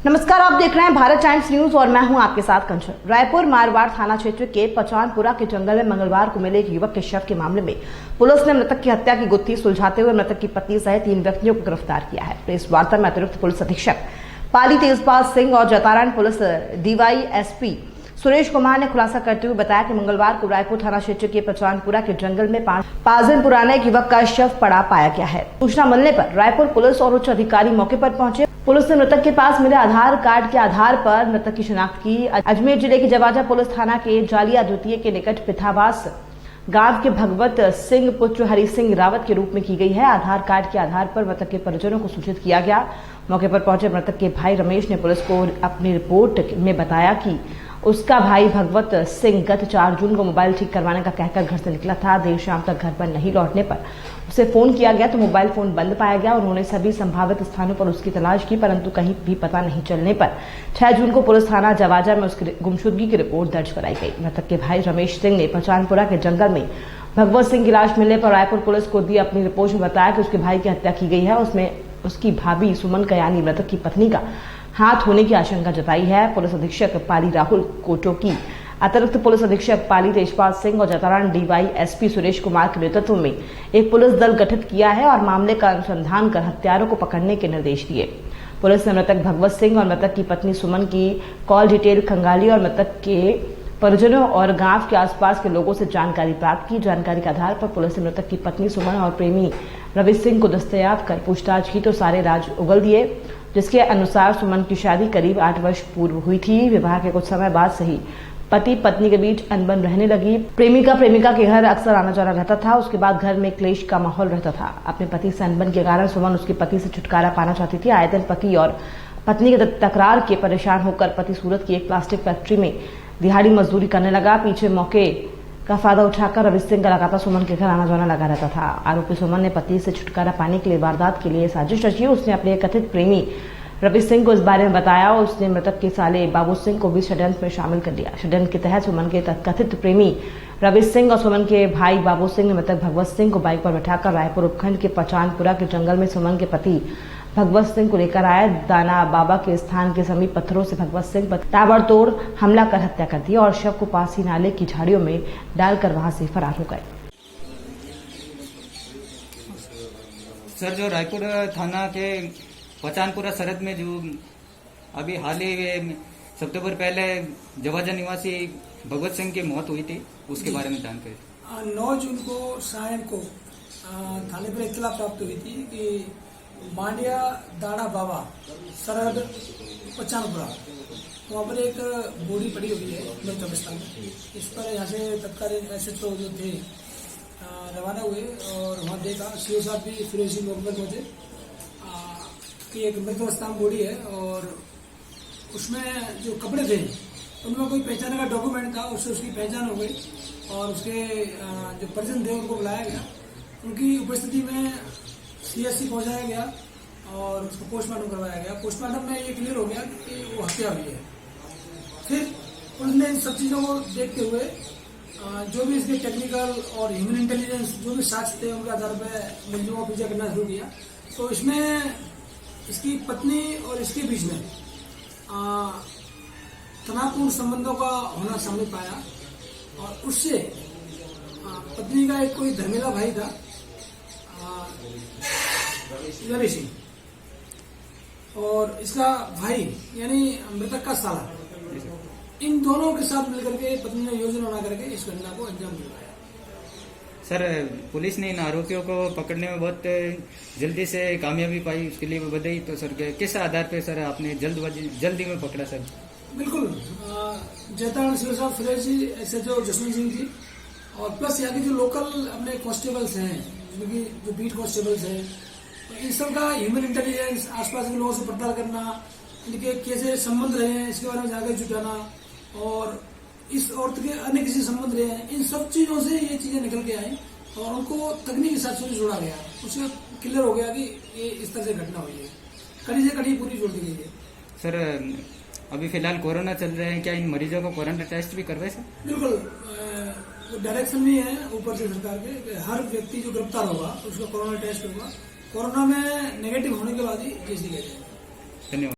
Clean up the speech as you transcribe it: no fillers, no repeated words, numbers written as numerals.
नमस्कार, आप देख रहे हैं भारत टाइम्स न्यूज और मैं हूं आपके साथ कंचन। रायपुर मारवाड़ थाना क्षेत्र के पचानपुरा के जंगल में मंगलवार को मिले एक युवक के शव के मामले में पुलिस ने मृतक की हत्या की गुत्थी सुलझाते हुए मृतक की पत्नी सहित 3 व्यक्तियों को गिरफ्तार किया है। प्रेस वार्ता में अतिरिक्त पुलिस अधीक्षक पाली तेजपाल सिंह और जतारायण पुलिस DYSP सुरेश कुमार ने खुलासा करते हुए बताया कि मंगलवार को रायपुर थाना क्षेत्र के पचानपुरा के जंगल में 5 दिन पुराना एक युवक का शव पड़ा पाया गया है। सूचना मिलने पर रायपुर पुलिस और उच्च अधिकारी मौके पर पहुंचे। पुलिस ने मृतक के पास मिले आधार कार्ड के आधार पर मृतक की शिनाख्त की। अजमेर जिले की जवाजा पुलिस थाना के जालिया द्वितीय के निकट पिथावास गांव के भगवत सिंह पुत्र हरि सिंह रावत के रूप में की गई है। आधार कार्ड के आधार पर मृतक के परिजनों को सूचित किया गया। मौके पर पहुंचे मृतक के भाई रमेश ने पुलिस को अपनी रिपोर्ट में बताया कि उसका भाई भगवत सिंह गत 4 जून को मोबाइल ठीक करवाने का कहकर घर से निकला था। देर शाम तक घर पर नहीं लौटने पर उसे फोन किया गया तो मोबाइल फोन बंद पाया गया। उन्होंने सभी संभावित स्थानों पर उसकी तलाश की, परंतु कहीं भी पता नहीं चलने पर 6 जून को पुलिस थाना जवाजा में उसकी गुमशुदगी की रिपोर्ट दर्ज कराई गई। मृतक के भाई रमेश सिंह ने पचानपुरा के जंगल में भगवत सिंह की लाश मिलने पर रायपुर पुलिस को दी अपनी रिपोर्ट में बताया कि उसके भाई की हत्या की गई है। उसमें उसकी भाभी सुमन कयानी मृतक की पत्नी का हाथ होने की आशंका जताई है। पुलिस अधीक्षक पाली राहुल कोटोकी, अतिरिक्त पुलिस अधीक्षक पाली तेजपाल सिंह और जतारायण DYSP सुरेश कुमार के नेतृत्व में एक पुलिस दल गठित किया है और मामले का अनुसंधान कर हत्यारों को पकड़ने के निर्देश दिए। पुलिस ने मृतक भगवत सिंह और मृतक की पत्नी सुमन की कॉल डिटेल खंगाली और मृतक के परिजनों और गांव के आसपास के लोगों से जानकारी प्राप्त की। जानकारी के आधार पर पुलिस ने मृतक की पत्नी सुमन और प्रेमी रवि सिंह को दस्तयाब कर पूछताछ की तो सारे राज उगल दिए, जिसके अनुसार सुमन की शादी करीब 8 वर्ष पूर्व हुई थी। विवाह के कुछ समय बाद से ही पति पत्नी के बीच अनबन रहने लगी। प्रेमिका के घर अक्सर आना जाना रहता था। उसके बाद घर में क्लेश का माहौल रहता था। अपने पति से अनबन के कारण सुमन उसके पति से छुटकारा पाना चाहती थी। आए दिन पति और पत्नी के तकरार के परेशान होकर पति सूरत की एक प्लास्टिक फैक्ट्री में दिहाड़ी मजदूरी करने लगा। पीछे मौके का फायदा उठाकर रवि सिंह का लगातार सुमन के घर आना जाना लगा रहता था। आरोपी सुमन ने पति से छुटकारा पाने के लिए वारदात के लिए साजिश रची। उसने अपने कथित प्रेमी रवि सिंह को इस बारे में बताया और उसने मृतक के साले बाबू सिंह को भी षड्यंत्र में शामिल कर लिया। षड्यंत्र के तहत सुमन के कथित प्रेमी रवि सिंह और सुमन के भाई बाबू सिंह ने मृतक भगवत सिंह को बाइक पर बैठाकर रायपुर उपखंड के पचानपुरा के जंगल में सुमन के पति भगवत सिंह को लेकर आए। दाना बाबा के स्थान के समीप पत्थरों से भगवत सिंह पर ताबड़तोड़ हमला कर हत्या कर दी और शव को पास ही नाले की झाड़ियों में डालकर वहां से फरार हो गए। सर, जो रायपुर थाना के पचानपुरा सरहद में जो अभी हाल ही सबसे पहले जवाजा निवासी भगवत सिंह की मौत हुई थी, उसके बारे में जानकारी। 9 जून को सायं को थाने पर इत्तला प्राप्त हुई थी कि मांडिया दाड़ा बाबा सरहद पचानपुरा वहाँ पर एक बॉडी पड़ी हुई है मृत अवस्था में। इस पर यहाँ से तत्कालीन SHO जो थे रवाना हुए और वहाँ देखा। CO साहब भी सुरेश जी मौके पर पहुंचे कि एक मृत अवस्था में बॉडी है और उसमें जो कपड़े थे उनमें कोई पहचाने का डॉक्यूमेंट था। उससे उसकी पहचान हो गई और उसके जो परिजन थे उनको बुलाया गया। उनकी उपस्थिति में CSC पहुंचाया गया और उसको पोस्टमार्टम करवाया गया। पोस्टमार्टम में ये क्लियर हो गया कि वो हत्या हुई है। फिर पुलिस ने इन सब चीज़ों को देखते हुए जो भी इसके टेक्निकल और ह्यूमन इंटेलिजेंस जो भी साक्ष्य थे उनके आधार पर मुलजिमों का पीछा करना शुरू किया। तो इसमें इसकी पत्नी और इसके बीच में तनावपूर्ण संबंधों का होना सामने पाया और उससे पत्नी का एक कोई धर्मेला भाई था रवि सिंह और इसका भाई यानी मृतक का साला, इन दोनों के साथ मिलकर के पत्नी ने योजना बना करके इस घटना को अंजाम दिलाया। सर, पुलिस ने इन आरोपियों को पकड़ने में बहुत जल्दी से कामयाबी पाई, उसके लिए बधाई। तो सर, किस आधार पे सर आपने जल्दी में पकड़ा सर? बिल्कुल, जयतारण सिंह साहब, सुरेश जी, SHO जसवंत सिंह जी और प्लस यहाँ के जो लोकल अपने कांस्टेबल्स हैं, जिनकी जो बीट कांस्टेबल्स हैं, इन सब का ह्यूमन इंटेलिजेंस, आसपास के लोगों से पड़ताल करना, इनके कैसे संबंध रहे हैं इसके बारे में जानकारी जुटाना और इस औरत के अन्य किसी संबंध रहे हैं, इन सब चीजों से ये चीजें निकल के आई और उनको तकनीकी साक्ष्यों से जोड़ा गया। उसमें क्लियर हो गया कि ये इस तरह से घटना हुई है। कड़ी से कड़ी पूरी जोड़ दी गई है। सर, अभी फिलहाल कोरोना चल रहे हैं, क्या इन मरीजों को कोरोना टेस्ट भी करवाए सर? बिल्कुल, डायरेक्शन भी है ऊपर से सरकार के, हर व्यक्ति जो गिरफ्तार होगा उसका कोरोना टेस्ट होगा। कोरोना में नेगेटिव होने के बाद ही केस लिया जाएगा। धन्यवाद।